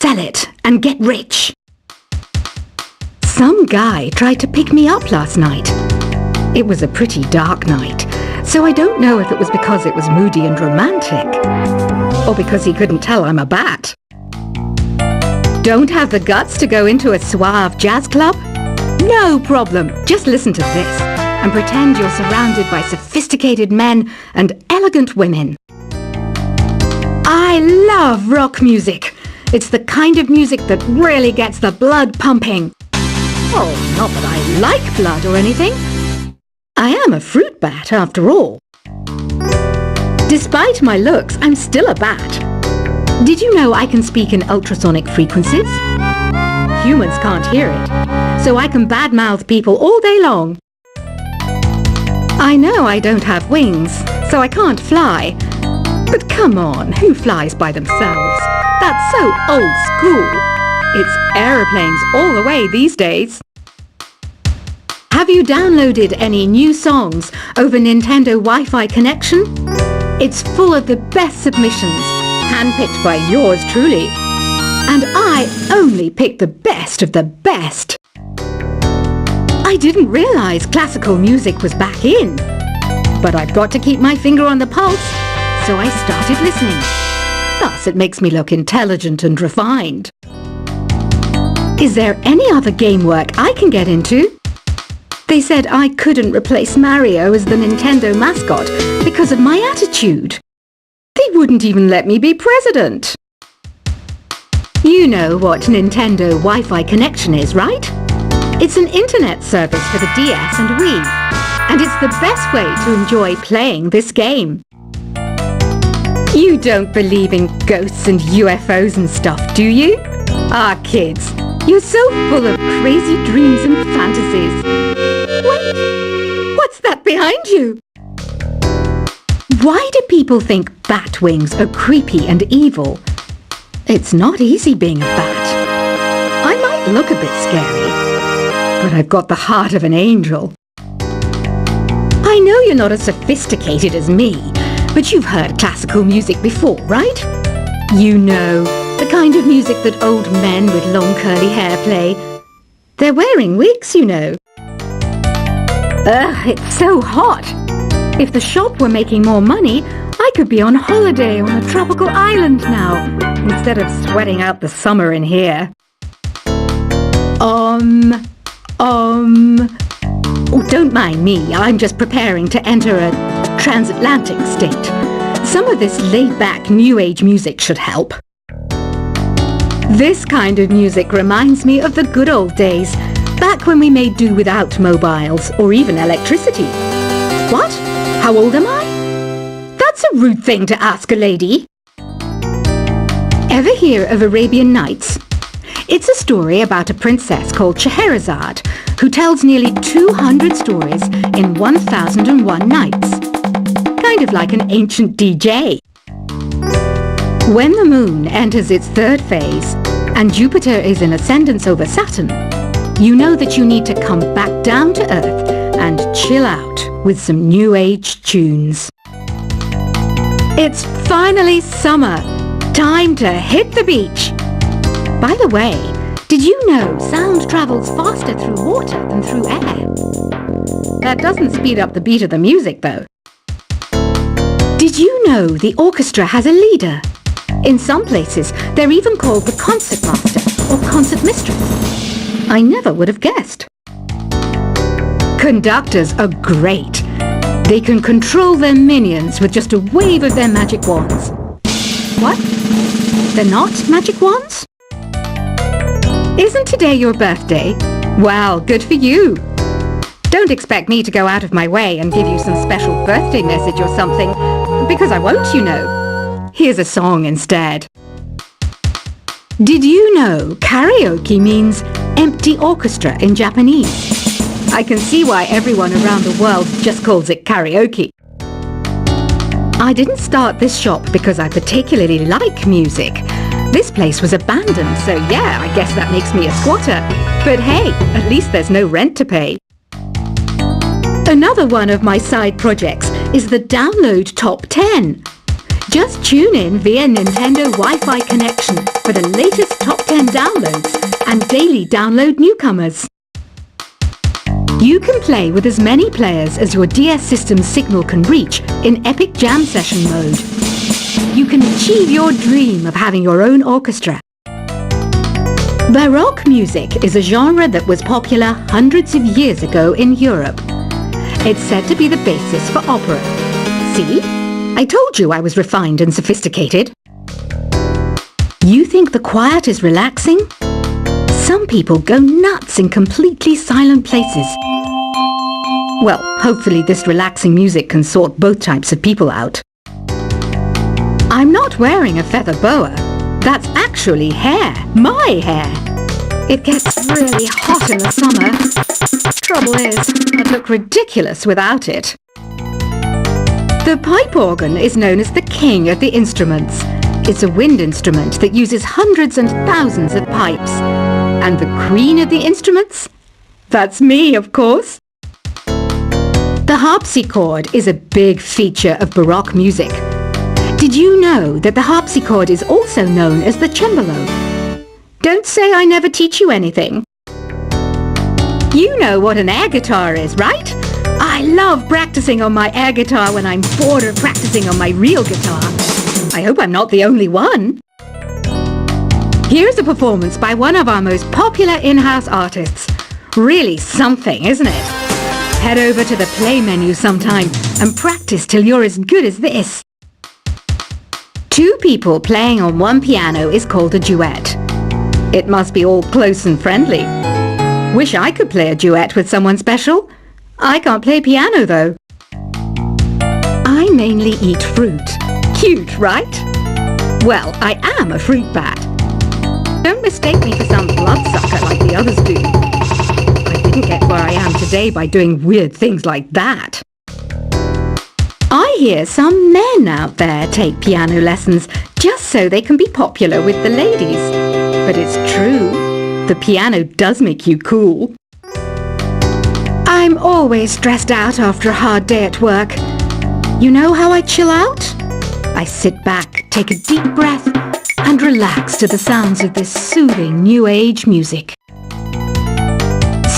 sell it and get rich. Some guy tried to pick me up last night. It was a pretty dark night, so I don't know if it was because it was moody and romantic, or because he couldn't tell I'm a bat. Don't have the guts to go into a suave jazz club? No problem. Just listen to this and pretend you're surrounded by sophisticated men and elegant women. I love rock music. It's the kind of music that really gets the blood pumping. Oh, not that I like blood or anything. I am a fruit bat after all. Despite my looks, I'm still a bat. Did you know I can speak in ultrasonic frequencies? Humans can't hear it, so I can badmouth people all day long. I know I don't have wings, so I can't fly. But come on, who flies by themselves? That's so old school. It's aeroplanes all the way these days. Have you downloaded any new songs over Nintendo Wi-Fi connection? It's full of the best submissions, handpicked by yours truly. And I only pick the best of the best. I didn't realize classical music was back in. But I've got to keep my finger on the pulse, so I started listening. Thus it makes me look intelligent and refined. Is there any other game work I can get into? They said I couldn't replace Mario as the Nintendo mascot because of my attitude. They wouldn't even let me be president. You know what Nintendo Wi-Fi connection is, right? It's an internet service for the DS and Wii, and it's the best way to enjoy playing this game. You don't believe in ghosts and UFOs and stuff, do you? Ah, kids, you're so full of crazy dreams and fantasies. Wait, what's that behind you? Why do people think bat wings are creepy and evil? It's not easy being a bat. I might look a bit scary, but I've got the heart of an angel. I know you're not as sophisticated as me, but you've heard classical music before, right? You know, the kind of music that old men with long curly hair play. They're wearing wigs, you know. Ugh, it's so hot. If the shop were making more money, I could be on holiday on a tropical island now, instead of sweating out the summer in here. Oh, don't mind me, I'm just preparing to enter a transatlantic state. Some of this laid-back New Age music should help. This kind of music reminds me of the good old days, back when we made do without mobiles or even electricity. What? How old am I? That's a rude thing to ask a lady. Ever hear of Arabian Nights? It's a story about a princess called Scheherazade, who tells nearly 200 stories in 1001 nights. Kind of like an ancient DJ. When the moon enters its third phase, and Jupiter is in ascendance over Saturn, you know that you need to come back down to Earth and chill out with some New Age tunes. It's finally summer. Time to hit the beach. By the way, did you know sound travels faster through water than through air? That doesn't speed up the beat of the music, though. Did you know the orchestra has a leader? In some places, they're even called the concert master or concert mistress. I never would have guessed. Conductors are great. They can control their minions with just a wave of their magic wands. What? They're not magic wands? Isn't today your birthday? Well, good for you. Don't expect me to go out of my way and give you some special birthday message or something, because I won't, you know. Here's a song instead. Did you know karaoke means empty orchestra in Japanese? I can see why everyone around the world just calls it karaoke. I didn't start this shop because I particularly like music. This place was abandoned, so yeah, I guess that makes me a squatter. But hey, at least there's no rent to pay. Another one of my side projects is the Download Top 10. Just tune in via Nintendo Wi-Fi connection for the latest top 10 downloads and daily download newcomers. You can play with as many players as your DS system's signal can reach in Epic Jam Session mode. You can achieve your dream of having your own orchestra. Baroque music is a genre that was popular hundreds of years ago in Europe. It's said to be the basis for opera. See? I told you I was refined and sophisticated. You think the quiet is relaxing? Some people go nuts in completely silent places. Well, hopefully this relaxing music can sort both types of people out. I'm not wearing a feather boa. That's actually hair. My hair. It gets really hot in the summer. Trouble is, I'd look ridiculous without it. The pipe organ is known as the king of the instruments. It's a wind instrument that uses hundreds and thousands of pipes. And the queen of the instruments? That's me, of course. The harpsichord is a big feature of Baroque music. Did you know that the harpsichord is also known as the cembalo? Don't say I never teach you anything. You know what an air guitar is, right? I love practicing on my air guitar when I'm bored of practicing on my real guitar. I hope I'm not the only one. Here's a performance by one of our most popular in-house artists. Really something, isn't it? Head over to the play menu sometime and practice till you're as good as this. Two people playing on one piano is called a duet. It must be all close and friendly. Wish I could play a duet with someone special. I can't play piano though. I mainly eat fruit. Cute, right? Well, I am a fruit bat. Don't mistake me for some bloodsucker like the others do. I didn't get where I am today by doing weird things like that. I hear some men out there take piano lessons just so they can be popular with the ladies. But it's true, the piano does make you cool. I'm always stressed out after a hard day at work. You know how I chill out? I sit back, take a deep breath, and relax to the sounds of this soothing new age music.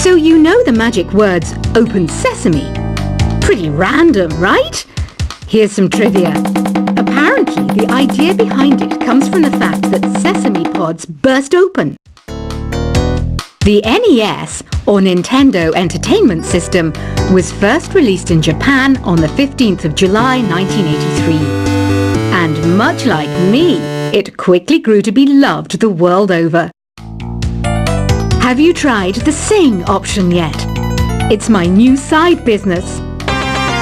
So you know the magic words "open sesame"? Pretty random, right? Here's some trivia. Apparently, the idea behind it comes from the fact that sesame pods burst open. The NES, or Nintendo Entertainment System, was first released in Japan on the 15th of July 1983. And much like me, it quickly grew to be loved the world over. Have you tried the Sing option yet? It's my new side business.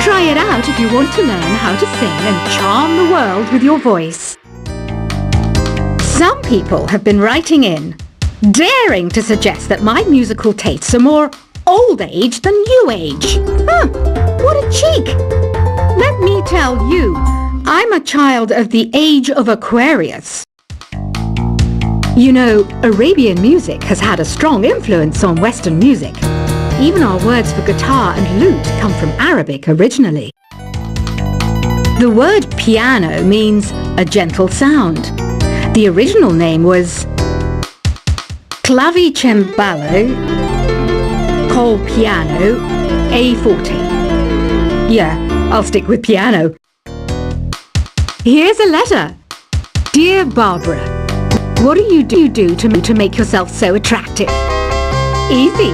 Try it out if you want to learn how to sing and charm the world with your voice. Some people have been writing in, daring to suggest that my musical tastes are more old age than new age. What a cheek! Let me tell you, I'm a child of the age of Aquarius. You know, Arabian music has had a strong influence on Western music. Even our words for guitar and lute come from Arabic originally. The word piano means a gentle sound. The original name was clavicembalo col piano a forte. Yeah, I'll stick with piano. Here's a letter. Dear Barbara, what do you do to make yourself so attractive? Easy.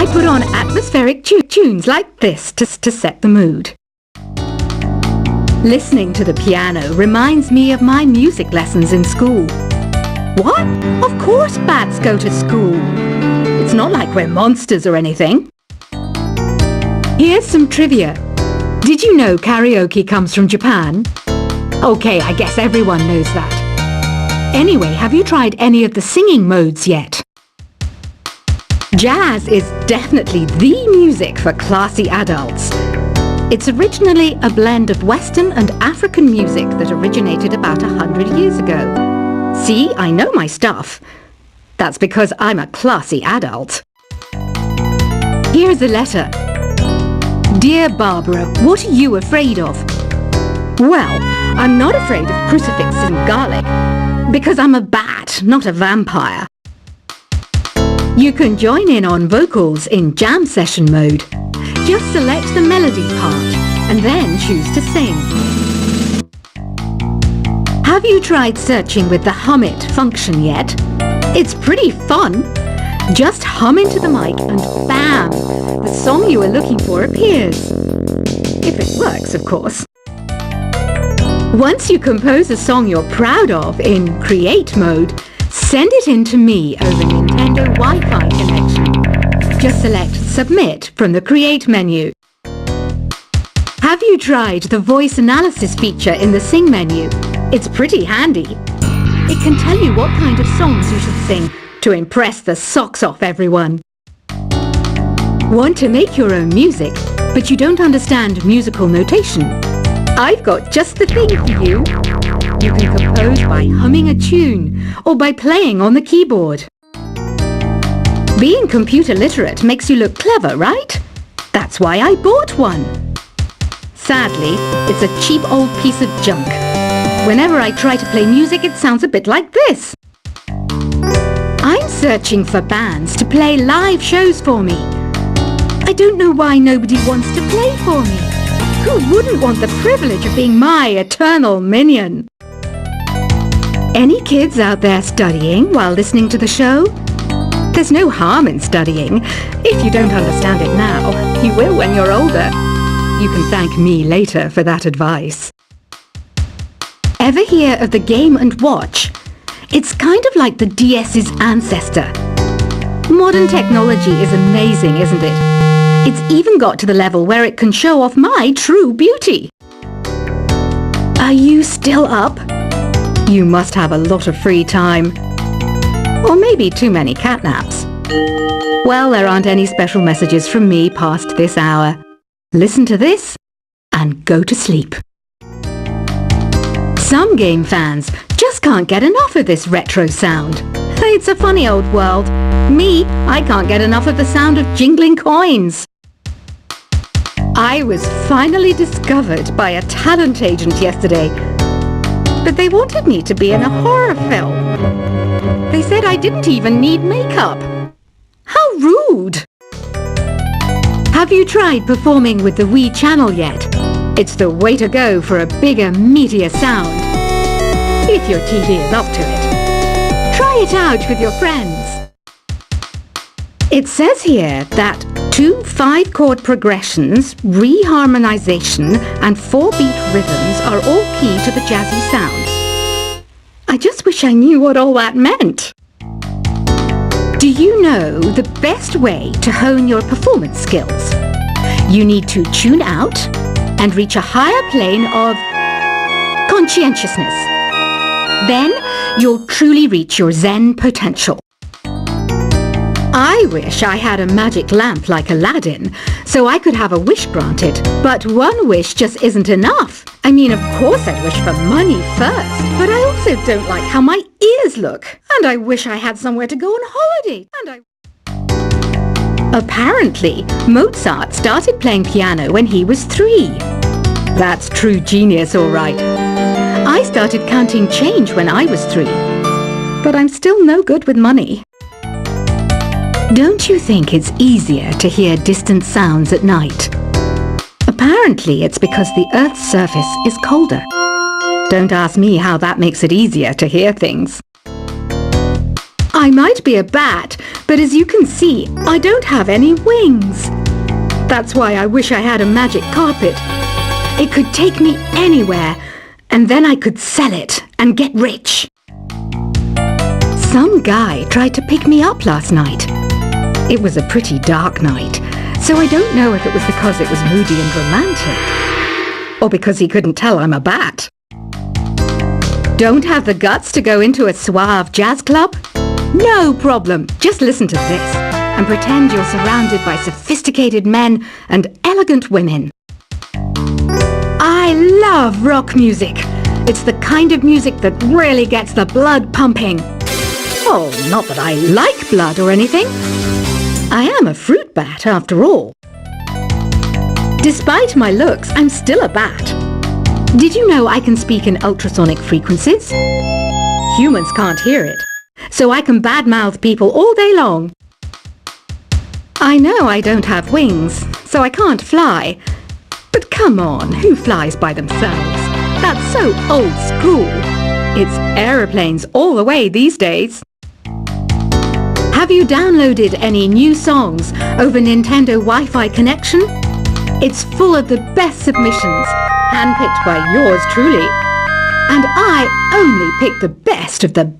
I put on atmospheric tunes like this to set the mood. Listening to the piano reminds me of my music lessons in school. What? Of course bats go to school. It's not like we're monsters or anything. Here's some trivia. Did you know karaoke comes from Japan? Okay, I guess everyone knows that. Anyway, have you tried any of the singing modes yet? Jazz is definitely the music for classy adults. It's originally a blend of Western and African music that originated about 100 years ago. See, I know my stuff. That's because I'm a classy adult. Here's a letter. Dear Barbara, what are you afraid of? Well, I'm not afraid of crucifixes and garlic, because I'm a bat, not a vampire. You can join in on vocals in jam session mode. Just select the melody part and then choose to sing. Have you tried searching with the Hum It function yet? It's pretty fun. Just hum into the mic and bam! The song you are looking for appears. If it works, of course. Once you compose a song you're proud of in Create mode, send it in to me over Nintendo Wi-Fi connection. Just select Submit from the Create menu. Have you tried the voice analysis feature in the Sing menu? It's pretty handy. It can tell you what kind of songs you should sing to impress the socks off everyone. Want to make your own music, but you don't understand musical notation? I've got just the thing for you. You can compose by humming a tune or by playing on the keyboard. Being computer literate makes you look clever, right? That's why I bought one. Sadly, it's a cheap old piece of junk. Whenever I try to play music, it sounds a bit like this. I'm searching for bands to play live shows for me. I don't know why nobody wants to play for me. Who wouldn't want the privilege of being my eternal minion? Any kids out there studying while listening to the show? There's no harm in studying. If you don't understand it now, you will when you're older. You can thank me later for that advice. Ever hear of the Game & Watch? It's kind of like the DS's ancestor. Modern technology is amazing, isn't it? It's even got to the level where it can show off my true beauty. Are you still up? You must have a lot of free time. Or maybe too many catnaps. Well, there aren't any special messages from me past this hour. Listen to this and go to sleep. Some game fans just can't get enough of this retro sound. It's a funny old world. Me, I can't get enough of the sound of jingling coins. I was finally discovered by a talent agent yesterday, but they wanted me to be in a horror film. They said I didn't even need makeup. How rude! Have you tried performing with the Wii channel yet? It's the way to go for a bigger, meatier sound. If your TV is up to it. Try it out with your friends. It says here that 2 5-chord progressions, reharmonization and 4-beat rhythms are all key to the jazzy sound. I just wish I knew what all that meant. Do you know the best way to hone your performance skills? You need to tune out and reach a higher plane of conscientiousness. Then you'll truly reach your Zen potential. I wish I had a magic lamp like Aladdin, so I could have a wish granted. But one wish just isn't enough. I mean, of course I'd wish for money first, but I also don't like how my ears look. And I wish I had somewhere to go on holiday. Apparently, Mozart started playing piano when he was 3. That's true genius, all right. I started counting change when I was 3. But I'm still no good with money. Don't you think it's easier to hear distant sounds at night? Apparently, it's because the Earth's surface is colder. Don't ask me how that makes it easier to hear things. I might be a bat, but as you can see, I don't have any wings. That's why I wish I had a magic carpet. It could take me anywhere, and then I could sell it and get rich. Some guy tried to pick me up last night. It was a pretty dark night, so I don't know if it was because it was moody and romantic, or because he couldn't tell I'm a bat. Don't have the guts to go into a suave jazz club? No problem. Just listen to this and pretend you're surrounded by sophisticated men and elegant women. I love rock music. It's the kind of music that really gets the blood pumping. Oh, not that I like blood or anything. I am a fruit bat after all. Despite my looks, I'm still a bat. Did you know I can speak in ultrasonic frequencies? Humans can't hear it, so I can badmouth people all day long. I know I don't have wings, so I can't fly. But come on, who flies by themselves? That's so old school. It's aeroplanes all the way these days. Have you downloaded any new songs over Nintendo Wi-Fi connection? It's full of the best submissions, handpicked by yours truly. And I only pick the best of the best.